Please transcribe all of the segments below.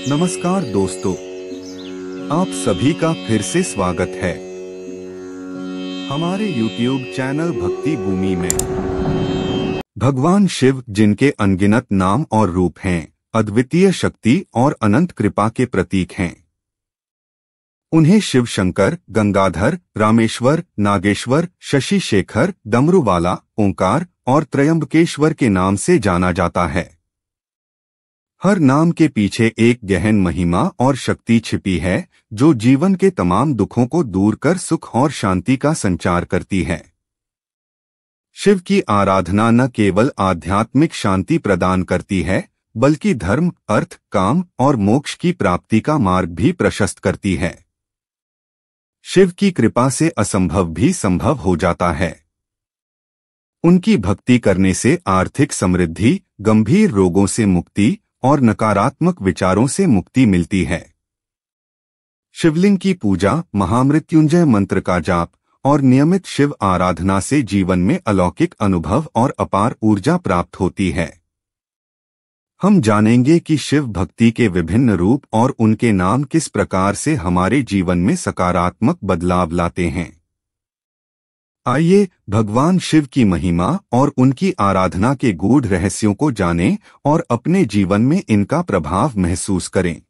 नमस्कार दोस्तों, आप सभी का फिर से स्वागत है हमारे YouTube चैनल भक्ति भूमि में। भगवान शिव, जिनके अनगिनत नाम और रूप हैं, अद्वितीय शक्ति और अनंत कृपा के प्रतीक हैं। उन्हें शिव शंकर, गंगाधर, रामेश्वर, नागेश्वर, शशि शेखर, डमरूवाला, ओंकार और त्रयंबकेश्वर के नाम से जाना जाता है। हर नाम के पीछे एक गहन महिमा और शक्ति छिपी है, जो जीवन के तमाम दुखों को दूर कर सुख और शांति का संचार करती है। शिव की आराधना न केवल आध्यात्मिक शांति प्रदान करती है, बल्कि धर्म, अर्थ, काम और मोक्ष की प्राप्ति का मार्ग भी प्रशस्त करती है। शिव की कृपा से असंभव भी संभव हो जाता है। उनकी भक्ति करने से आर्थिक समृद्धि, गंभीर रोगों से मुक्ति और नकारात्मक विचारों से मुक्ति मिलती है। शिवलिंग की पूजा, महामृत्युंजय मंत्र का जाप और नियमित शिव आराधना से जीवन में अलौकिक अनुभव और अपार ऊर्जा प्राप्त होती है। हम जानेंगे कि शिव भक्ति के विभिन्न रूप और उनके नाम किस प्रकार से हमारे जीवन में सकारात्मक बदलाव लाते हैं। आइए भगवान शिव की महिमा और उनकी आराधना के गूढ़ रहस्यों को जानें और अपने जीवन में इनका प्रभाव महसूस करें।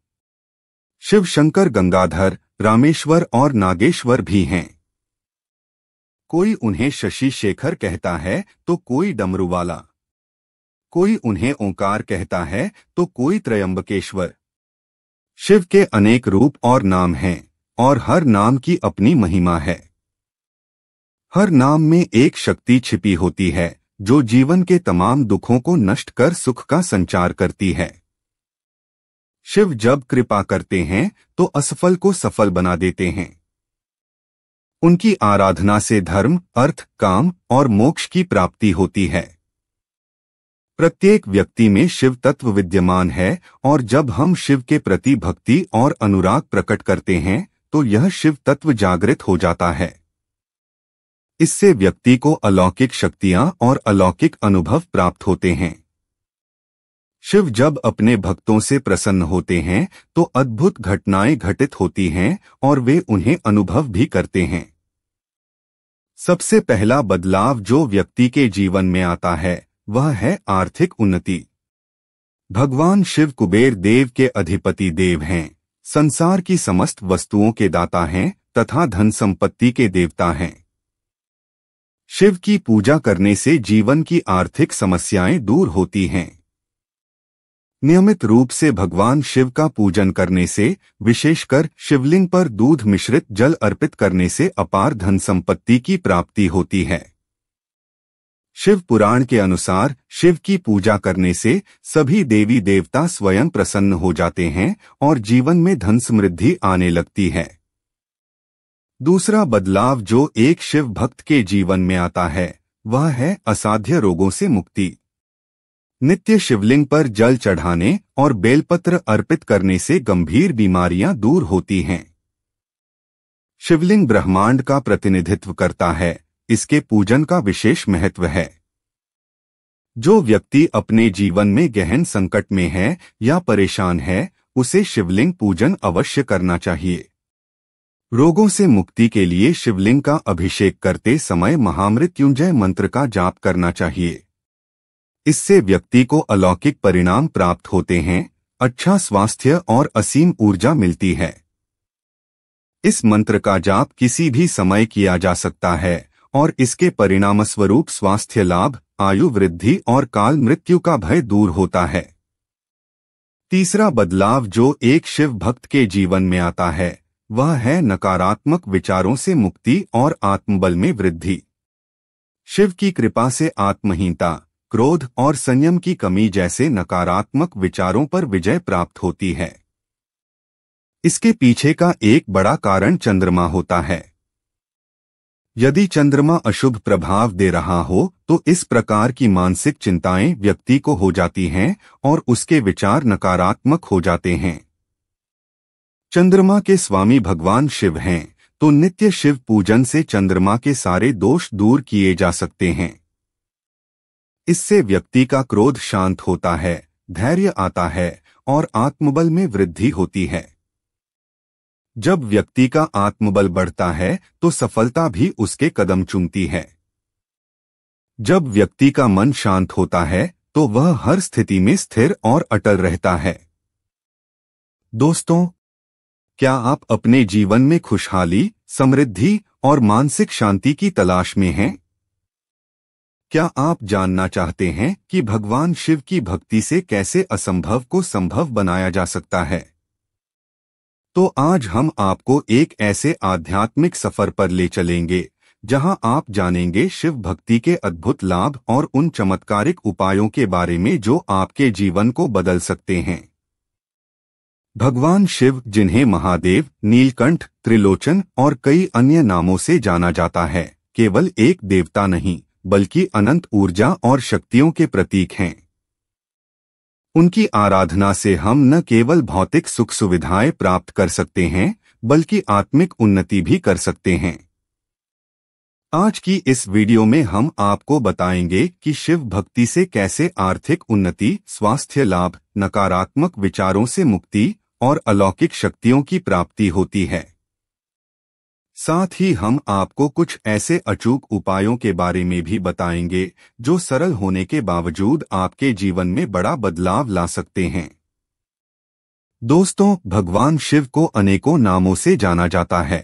शिव शंकर, गंगाधर, रामेश्वर और नागेश्वर भी हैं। कोई उन्हें शशि शेखर कहता है तो कोई डमरूवाला, कोई उन्हें ओंकार कहता है तो कोई त्रयंबकेश्वर। शिव के अनेक रूप और नाम हैं और हर नाम की अपनी महिमा है। हर नाम में एक शक्ति छिपी होती है, जो जीवन के तमाम दुखों को नष्ट कर सुख का संचार करती है। शिव जब कृपा करते हैं तो असफल को सफल बना देते हैं। उनकी आराधना से धर्म, अर्थ, काम और मोक्ष की प्राप्ति होती है। प्रत्येक व्यक्ति में शिव तत्व विद्यमान है और जब हम शिव के प्रति भक्ति और अनुराग प्रकट करते हैं तो यह शिव तत्व जागृत हो जाता है। इससे व्यक्ति को अलौकिक शक्तियां और अलौकिक अनुभव प्राप्त होते हैं। शिव जब अपने भक्तों से प्रसन्न होते हैं तो अद्भुत घटनाएं घटित होती हैं और वे उन्हें अनुभव भी करते हैं। सबसे पहला बदलाव जो व्यक्ति के जीवन में आता है वह है आर्थिक उन्नति। भगवान शिव कुबेर देव के अधिपति देव हैं, संसार की समस्त वस्तुओं के दाता हैं तथा धन संपत्ति के देवता हैं। शिव की पूजा करने से जीवन की आर्थिक समस्याएं दूर होती हैं। नियमित रूप से भगवान शिव का पूजन करने से, विशेषकर शिवलिंग पर दूध मिश्रित जल अर्पित करने से अपार धन संपत्ति की प्राप्ति होती है। शिव पुराण के अनुसार शिव की पूजा करने से सभी देवी देवता स्वयं प्रसन्न हो जाते हैं और जीवन में धन समृद्धि आने लगती है। दूसरा बदलाव जो एक शिव भक्त के जीवन में आता है वह है असाध्य रोगों से मुक्ति। नित्य शिवलिंग पर जल चढ़ाने और बेलपत्र अर्पित करने से गंभीर बीमारियां दूर होती हैं। शिवलिंग ब्रह्मांड का प्रतिनिधित्व करता है, इसके पूजन का विशेष महत्व है। जो व्यक्ति अपने जीवन में गहन संकट में है या परेशान है, उसे शिवलिंग पूजन अवश्य करना चाहिए। रोगों से मुक्ति के लिए शिवलिंग का अभिषेक करते समय महामृत्युंजय मंत्र का जाप करना चाहिए। इससे व्यक्ति को अलौकिक परिणाम प्राप्त होते हैं, अच्छा स्वास्थ्य और असीम ऊर्जा मिलती है। इस मंत्र का जाप किसी भी समय किया जा सकता है और इसके परिणामस्वरूप स्वास्थ्य लाभ, आयु वृद्धि और काल मृत्यु का भय दूर होता है। तीसरा बदलाव जो एक शिव भक्त के जीवन में आता है वह है नकारात्मक विचारों से मुक्ति और आत्मबल में वृद्धि। शिव की कृपा से आत्महीनता, क्रोध और संयम की कमी जैसे नकारात्मक विचारों पर विजय प्राप्त होती है। इसके पीछे का एक बड़ा कारण चंद्रमा होता है। यदि चंद्रमा अशुभ प्रभाव दे रहा हो तो इस प्रकार की मानसिक चिंताएं व्यक्ति को हो जाती हैं और उसके विचार नकारात्मक हो जाते हैं। चंद्रमा के स्वामी भगवान शिव हैं, तो नित्य शिव पूजन से चंद्रमा के सारे दोष दूर किए जा सकते हैं। इससे व्यक्ति का क्रोध शांत होता है, धैर्य आता है और आत्मबल में वृद्धि होती है। जब व्यक्ति का आत्मबल बढ़ता है तो सफलता भी उसके कदम चूमती है। जब व्यक्ति का मन शांत होता है तो वह हर स्थिति में स्थिर और अटल रहता है। दोस्तों, क्या आप अपने जीवन में खुशहाली, समृद्धि और मानसिक शांति की तलाश में हैं? क्या आप जानना चाहते हैं कि भगवान शिव की भक्ति से कैसे असंभव को संभव बनाया जा सकता है? तो आज हम आपको एक ऐसे आध्यात्मिक सफर पर ले चलेंगे जहां आप जानेंगे शिव भक्ति के अद्भुत लाभ और उन चमत्कारिक उपायों के बारे में जो आपके जीवन को बदल सकते हैं। भगवान शिव, जिन्हें महादेव, नीलकंठ, त्रिलोचन और कई अन्य नामों से जाना जाता है, केवल एक देवता नहीं बल्कि अनंत ऊर्जा और शक्तियों के प्रतीक हैं। उनकी आराधना से हम न केवल भौतिक सुख सुविधाएं प्राप्त कर सकते हैं बल्कि आत्मिक उन्नति भी कर सकते हैं। आज की इस वीडियो में हम आपको बताएंगे कि शिव भक्ति से कैसे आर्थिक उन्नति, स्वास्थ्य लाभ, नकारात्मक विचारों से मुक्ति और अलौकिक शक्तियों की प्राप्ति होती है। साथ ही हम आपको कुछ ऐसे अचूक उपायों के बारे में भी बताएंगे जो सरल होने के बावजूद आपके जीवन में बड़ा बदलाव ला सकते हैं। दोस्तों, भगवान शिव को अनेकों नामों से जाना जाता है।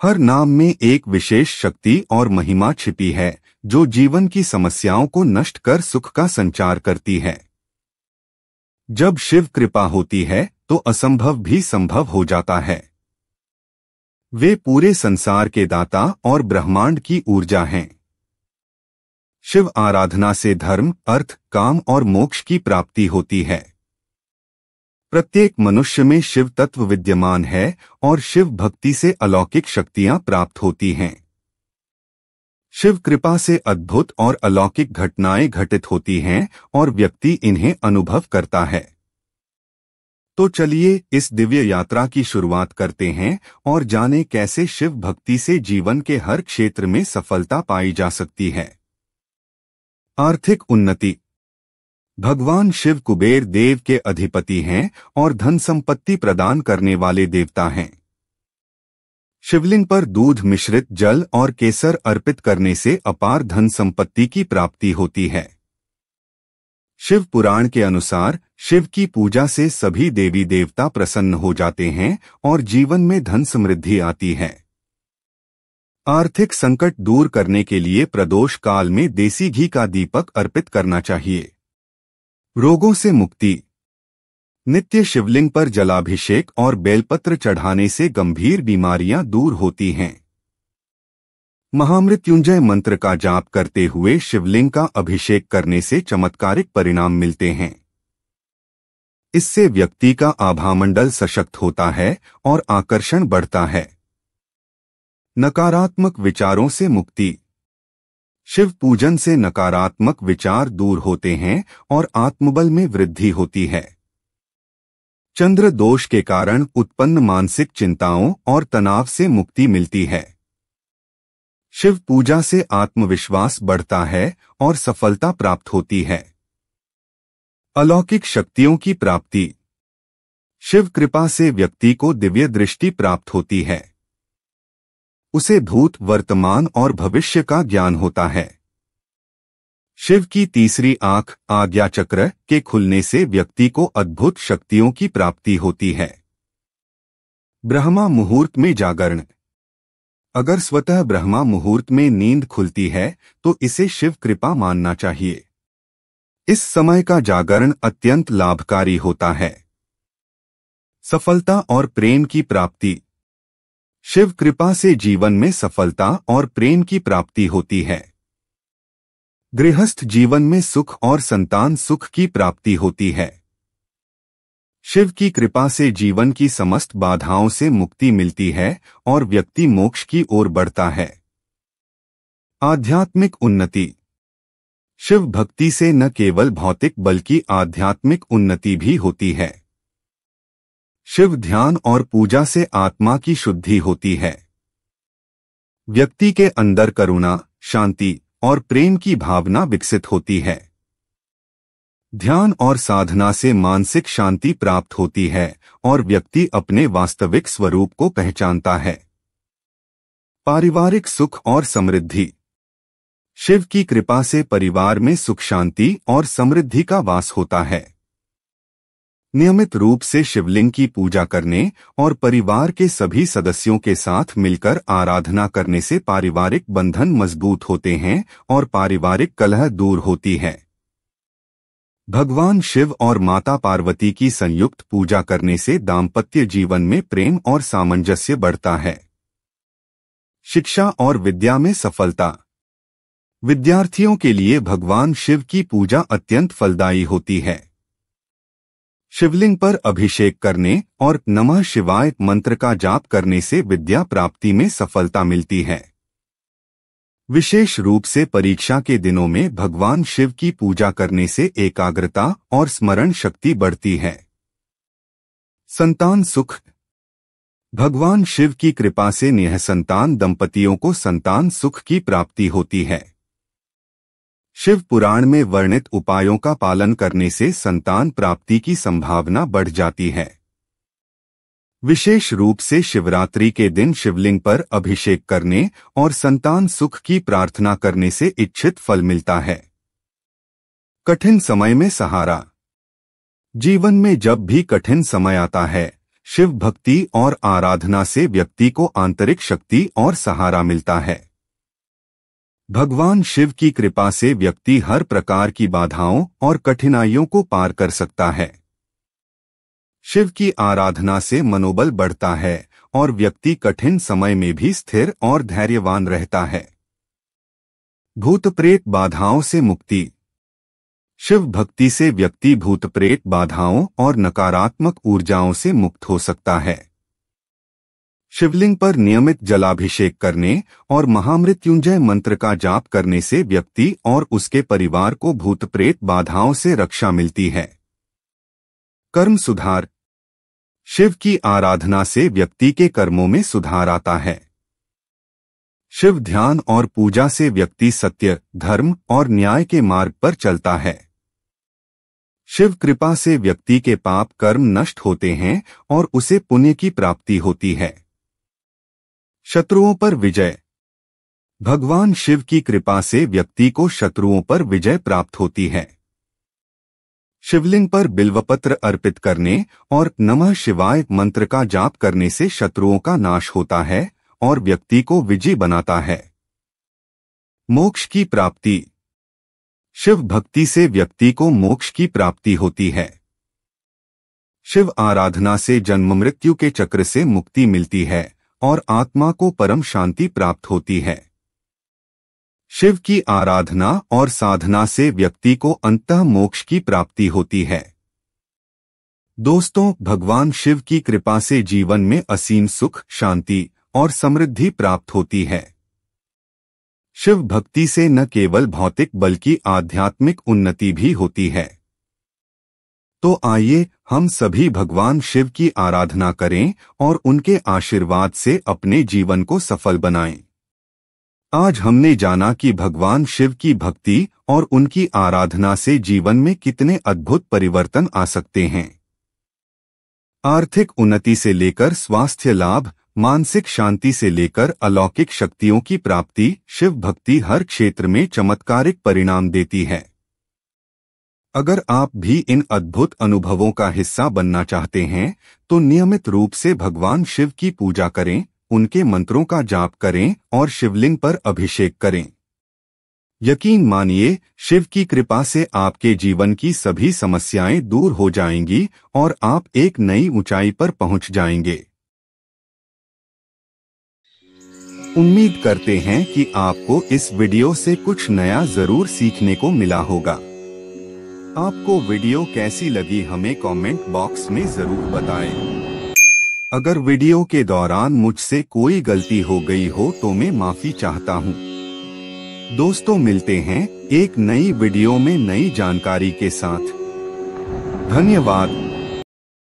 हर नाम में एक विशेष शक्ति और महिमा छिपी है जो जीवन की समस्याओं को नष्ट कर सुख का संचार करती है। जब शिव कृपा होती है तो असंभव भी संभव हो जाता है। वे पूरे संसार के दाता और ब्रह्मांड की ऊर्जा हैं। शिव आराधना से धर्म, अर्थ, काम और मोक्ष की प्राप्ति होती है। प्रत्येक मनुष्य में शिव तत्व विद्यमान है और शिव भक्ति से अलौकिक शक्तियां प्राप्त होती हैं। शिव कृपा से अद्भुत और अलौकिक घटनाएं घटित होती हैं और व्यक्ति इन्हें अनुभव करता है। तो चलिए इस दिव्य यात्रा की शुरुआत करते हैं और जानें कैसे शिव भक्ति से जीवन के हर क्षेत्र में सफलता पाई जा सकती है। आर्थिक उन्नति। भगवान शिव कुबेर देव के अधिपति हैं और धन संपत्ति प्रदान करने वाले देवता हैं। शिवलिंग पर दूध मिश्रित जल और केसर अर्पित करने से अपार धन संपत्ति की प्राप्ति होती है। शिव पुराण के अनुसार शिव की पूजा से सभी देवी देवता प्रसन्न हो जाते हैं और जीवन में धन समृद्धि आती है। आर्थिक संकट दूर करने के लिए प्रदोष काल में देसी घी का दीपक अर्पित करना चाहिए। रोगों से मुक्ति। नित्य शिवलिंग पर जलाभिषेक और बेलपत्र चढ़ाने से गंभीर बीमारियां दूर होती हैं। महामृत्युंजय मंत्र का जाप करते हुए शिवलिंग का अभिषेक करने से चमत्कारिक परिणाम मिलते हैं। इससे व्यक्ति का आभामंडल सशक्त होता है और आकर्षण बढ़ता है। नकारात्मक विचारों से मुक्ति। शिव पूजन से नकारात्मक विचार दूर होते हैं और आत्मबल में वृद्धि होती है। चंद्र दोष के कारण उत्पन्न मानसिक चिंताओं और तनाव से मुक्ति मिलती है। शिव पूजा से आत्मविश्वास बढ़ता है और सफलता प्राप्त होती है। अलौकिक शक्तियों की प्राप्ति। शिव कृपा से व्यक्ति को दिव्य दृष्टि प्राप्त होती है। उसे भूत, वर्तमान और भविष्य का ज्ञान होता है। शिव की तीसरी आंख, आज्ञा चक्र, के खुलने से व्यक्ति को अद्भुत शक्तियों की प्राप्ति होती है। ब्रह्मा मुहूर्त में जागरण। अगर स्वतः ब्रह्मा मुहूर्त में नींद खुलती है तो इसे शिव कृपा मानना चाहिए। इस समय का जागरण अत्यंत लाभकारी होता है। सफलता और प्रेम की प्राप्ति। शिव कृपा से जीवन में सफलता और प्रेम की प्राप्ति होती है। गृहस्थ जीवन में सुख और संतान सुख की प्राप्ति होती है। शिव की कृपा से जीवन की समस्त बाधाओं से मुक्ति मिलती है और व्यक्ति मोक्ष की ओर बढ़ता है। आध्यात्मिक उन्नति। शिव भक्ति से न केवल भौतिक बल्कि आध्यात्मिक उन्नति भी होती है। शिव ध्यान और पूजा से आत्मा की शुद्धि होती है। व्यक्ति के अंदर करुणा, शांति और प्रेम की भावना विकसित होती है। ध्यान और साधना से मानसिक शांति प्राप्त होती है और व्यक्ति अपने वास्तविक स्वरूप को पहचानता है। पारिवारिक सुख और समृद्धि। शिव की कृपा से परिवार में सुख शांति और समृद्धि का वास होता है। नियमित रूप से शिवलिंग की पूजा करने और परिवार के सभी सदस्यों के साथ मिलकर आराधना करने से पारिवारिक बंधन मजबूत होते हैं और पारिवारिक कलह दूर होती है। भगवान शिव और माता पार्वती की संयुक्त पूजा करने से दाम्पत्य जीवन में प्रेम और सामंजस्य बढ़ता है। शिक्षा और विद्या में सफलता। विद्यार्थियों के लिए भगवान शिव की पूजा अत्यंत फलदायी होती है। शिवलिंग पर अभिषेक करने और नमः शिवाय मंत्र का जाप करने से विद्या प्राप्ति में सफलता मिलती है। विशेष रूप से परीक्षा के दिनों में भगवान शिव की पूजा करने से एकाग्रता और स्मरण शक्ति बढ़ती है। संतान सुख। भगवान शिव की कृपा से निःसंतान दंपतियों को संतान सुख की प्राप्ति होती है। शिव पुराण में वर्णित उपायों का पालन करने से संतान प्राप्ति की संभावना बढ़ जाती है। विशेष रूप से शिवरात्रि के दिन शिवलिंग पर अभिषेक करने और संतान सुख की प्रार्थना करने से इच्छित फल मिलता है। कठिन समय में सहारा। जीवन में जब भी कठिन समय आता है, शिव भक्ति और आराधना से व्यक्ति को आंतरिक शक्ति और सहारा मिलता है। भगवान शिव की कृपा से व्यक्ति हर प्रकार की बाधाओं और कठिनाइयों को पार कर सकता है। शिव की आराधना से मनोबल बढ़ता है और व्यक्ति कठिन समय में भी स्थिर और धैर्यवान रहता है। भूत प्रेत बाधाओं से मुक्ति। शिव भक्ति से व्यक्ति भूत प्रेत बाधाओं और नकारात्मक ऊर्जाओं से मुक्त हो सकता है। शिवलिंग पर नियमित जलाभिषेक करने और महामृत्युंजय मंत्र का जाप करने से व्यक्ति और उसके परिवार को भूत प्रेत बाधाओं से रक्षा मिलती है। कर्म सुधार। शिव की आराधना से व्यक्ति के कर्मों में सुधार आता है। शिव ध्यान और पूजा से व्यक्ति सत्य, धर्म और न्याय के मार्ग पर चलता है। शिव कृपा से व्यक्ति के पाप कर्म नष्ट होते हैं और उसे पुण्य की प्राप्ति होती है। शत्रुओं पर विजय। भगवान शिव की कृपा से व्यक्ति को शत्रुओं पर विजय प्राप्त होती है। शिवलिंग पर बिल्वपत्र अर्पित करने और नमः शिवाय मंत्र का जाप करने से शत्रुओं का नाश होता है और व्यक्ति को विजयी बनाता है। मोक्ष की प्राप्ति। शिव भक्ति से व्यक्ति को मोक्ष की प्राप्ति होती है। शिव आराधना से जन्म मृत्यु के चक्र से मुक्ति मिलती है और आत्मा को परम शांति प्राप्त होती है। शिव की आराधना और साधना से व्यक्ति को अंततः मोक्ष की प्राप्ति होती है। दोस्तों, भगवान शिव की कृपा से जीवन में असीम सुख, शांति और समृद्धि प्राप्त होती है। शिव भक्ति से न केवल भौतिक बल्कि आध्यात्मिक उन्नति भी होती है। तो आइए हम सभी भगवान शिव की आराधना करें और उनके आशीर्वाद से अपने जीवन को सफल बनाएं। आज हमने जाना कि भगवान शिव की भक्ति और उनकी आराधना से जीवन में कितने अद्भुत परिवर्तन आ सकते हैं। आर्थिक उन्नति से लेकर स्वास्थ्य लाभ, मानसिक शांति से लेकर अलौकिक शक्तियों की प्राप्ति, शिव भक्ति हर क्षेत्र में चमत्कारिक परिणाम देती है। अगर आप भी इन अद्भुत अनुभवों का हिस्सा बनना चाहते हैं तो नियमित रूप से भगवान शिव की पूजा करें, उनके मंत्रों का जाप करें और शिवलिंग पर अभिषेक करें। यकीन मानिए, शिव की कृपा से आपके जीवन की सभी समस्याएं दूर हो जाएंगी और आप एक नई ऊंचाई पर पहुंच जाएंगे। उम्मीद करते हैं कि आपको इस वीडियो से कुछ नया जरूर सीखने को मिला होगा। आपको वीडियो कैसी लगी हमें कमेंट बॉक्स में जरूर बताएं। अगर वीडियो के दौरान मुझसे कोई गलती हो गई हो तो मैं माफी चाहता हूं। दोस्तों, मिलते हैं एक नई वीडियो में नई जानकारी के साथ। धन्यवाद।